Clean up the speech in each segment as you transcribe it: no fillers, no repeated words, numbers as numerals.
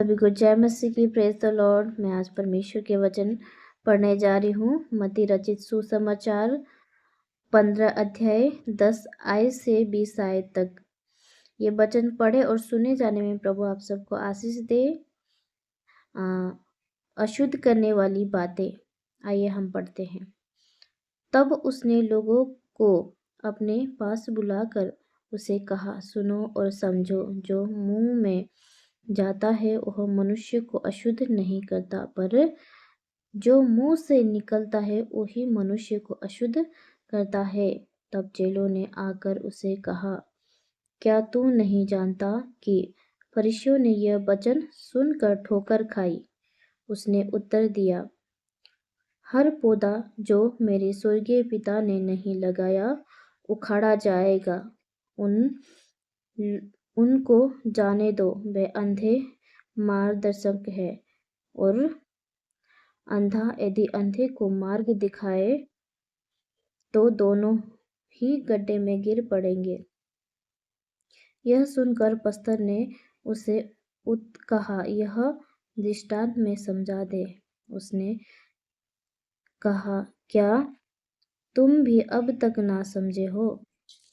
सभी को जय मसीह की। Praise the Lord. मैं आज परमेश्वर के वचन पढ़ने जा रही हूँ। मत्ती रचित सुसमाचार 15 अध्याय 10 आय से 20 आय तक। ये वचन पढ़े और सुने जाने में प्रभु आप सबको आशीष दे। अशुद्ध करने वाली बातें। आइए हम पढ़ते हैं। तब उसने लोगों को अपने पास बुलाकर उसे कहा, सुनो और समझो। जो मुंह में जाता है वह मनुष्य को अशुद्ध नहीं करता, पर जो मुंह से निकलता है वही मनुष्य को अशुद्ध करता है। तब चेलों ने आकर उसे कहा, क्या तू नहीं जानता कि फरीसियों ने यह वचन सुनकर ठोकर खाई? उसने उत्तर दिया, हर पौधा जो मेरे स्वर्गीय पिता ने नहीं लगाया उखाड़ा जाएगा। उनको जाने दो, वे अंधे मार्गदर्शक है, और अंधा यदि अंधे को मार्ग दिखाए तो दोनों ही गड्ढे में गिर पड़ेंगे। यह सुनकर पस्तर ने उसे कहा, यह दृष्टांत में समझा दे। उसने कहा, क्या तुम भी अब तक ना समझे हो?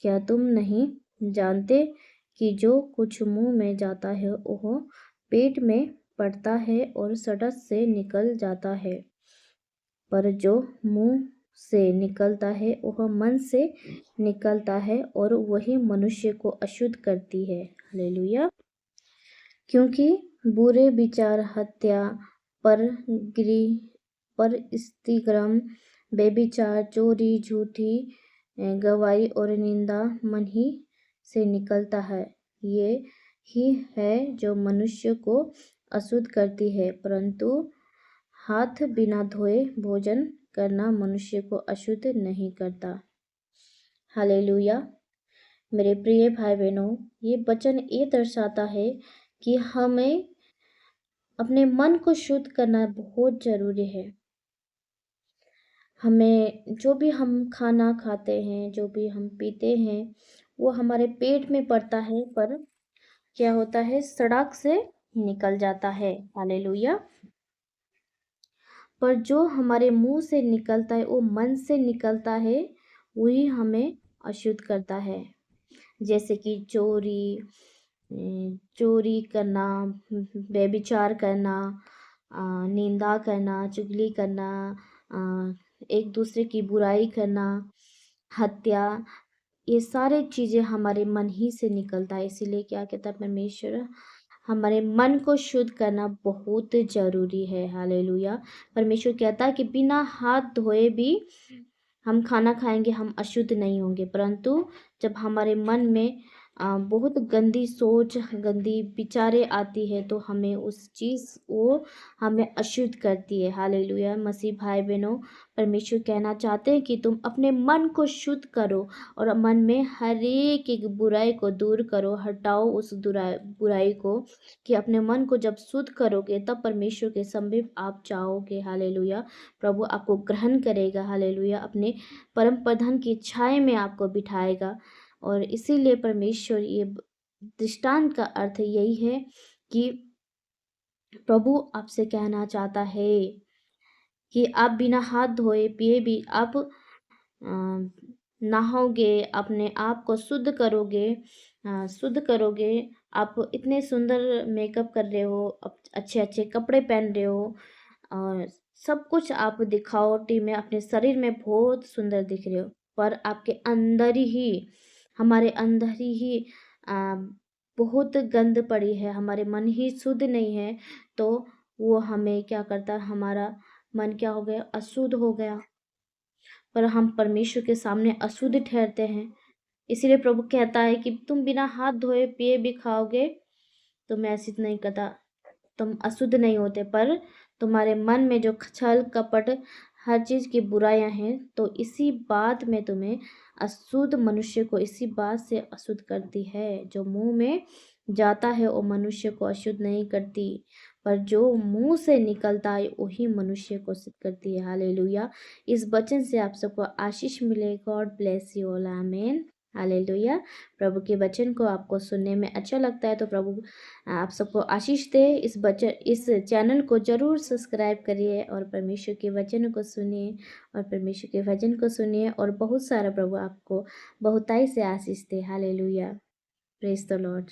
क्या तुम नहीं जानते कि जो कुछ मुंह में जाता है वह पेट में पड़ता है और सड़क से निकल जाता है, पर जो मुंह से निकलता है वह मन से निकलता है और वही मनुष्य को अशुद्ध करती है। हालेलुया। क्योंकि बुरे विचार, हत्या, परस्त्रीक्रम, व्यभिचार, चोरी, झूठी गवाही और निंदा मन ही से निकलता है। ये ही है जो मनुष्य को अशुद्ध करती है। परंतु हाथ बिना धोए भोजन करना मनुष्य को अशुद्ध नहीं करता। हालेलुया। मेरे प्रिय भाई बहनों, ये वचन ये दर्शाता है कि हमें अपने मन को शुद्ध करना बहुत जरूरी है। हमें जो भी हम खाना खाते हैं, जो भी हम पीते हैं, वो हमारे पेट में पड़ता है, पर क्या होता है, सड़क से निकल जाता है। हालेलुया। पर जो हमारे मुंह से निकलता है, वो मन से निकलता है, वही हमें अशुद्ध करता है। जैसे कि चोरी करना, व्यभिचार करना, निंदा करना, चुगली करना, एक दूसरे की बुराई करना, हत्या, ये सारे चीज़ें हमारे मन ही से निकलता है। इसीलिए क्या कहता है परमेश्वर, हमारे मन को शुद्ध करना बहुत ज़रूरी है। हालेलुया। परमेश्वर कहता है कि बिना हाथ धोए भी हम खाना खाएंगे, हम अशुद्ध नहीं होंगे। परंतु जब हमारे मन में बहुत गंदी सोच, गंदी विचारें आती है, तो हमें उस चीज़ वो हमें अशुद्ध करती है। हालेलुया। मसीह भाई बहनों, परमेश्वर कहना चाहते हैं कि तुम अपने मन को शुद्ध करो और मन में हर एक बुराई को दूर करो, हटाओ उस बुराई को। कि अपने मन को जब शुद्ध करोगे तब परमेश्वर के समीप आप जाओगे। हालेलुया। प्रभु आपको ग्रहण करेगा। हालेलुया। अपने परम प्रधान की छाया में आपको बिठाएगा। और इसीलिए परमेश्वर, ये दृष्टांत का अर्थ यही है कि प्रभु आपसे कहना चाहता है कि आप बिना हाथ धोए पिए भी आप नहाओगे, अपने आप को शुद्ध करोगे। आप इतने सुंदर मेकअप कर रहे हो, अच्छे अच्छे कपड़े पहन रहे हो, और सब कुछ आप दिखावटी में अपने शरीर में बहुत सुंदर दिख रहे हो, पर आपके अंदर ही, हमारे अंदर ही बहुत गंद पड़ी है, हमारे मन ही शुद्ध नहीं है। तो वो हमें क्या करता है, हमारा मन क्या हो गया, अशुद्ध हो गया, पर हम परमेश्वर के सामने अशुद्ध ठहरते हैं। इसीलिए प्रभु कहता है कि तुम बिना हाथ धोए पिए भी खाओगे तो मैं ऐसी नहीं करता, तुम अशुद्ध नहीं होते। पर तुम्हारे मन में जो छल कपट, हर चीज़ की बुराइयां हैं, तो इसी बात में तुम्हें अशुद्ध मनुष्य को इसी बात से अशुद्ध करती है। जो मुंह में जाता है वो मनुष्य को अशुद्ध नहीं करती, पर जो मुंह से निकलता है वही मनुष्य को शुद्ध करती है। हालेलुया। इस वचन से आप सबको आशीष मिले। God bless you all. आमीन। हालेलुया। प्रभु के वचन को आपको सुनने में अच्छा लगता है तो प्रभु आप सबको आशीष दे। इस चैनल को ज़रूर सब्सक्राइब करिए और परमेश्वर के वचन को सुनिए और परमेश्वर के वचन को सुनिए और बहुत सारा प्रभु आपको बहुताई से आशीष दे। हालेलुया। Praise the Lord.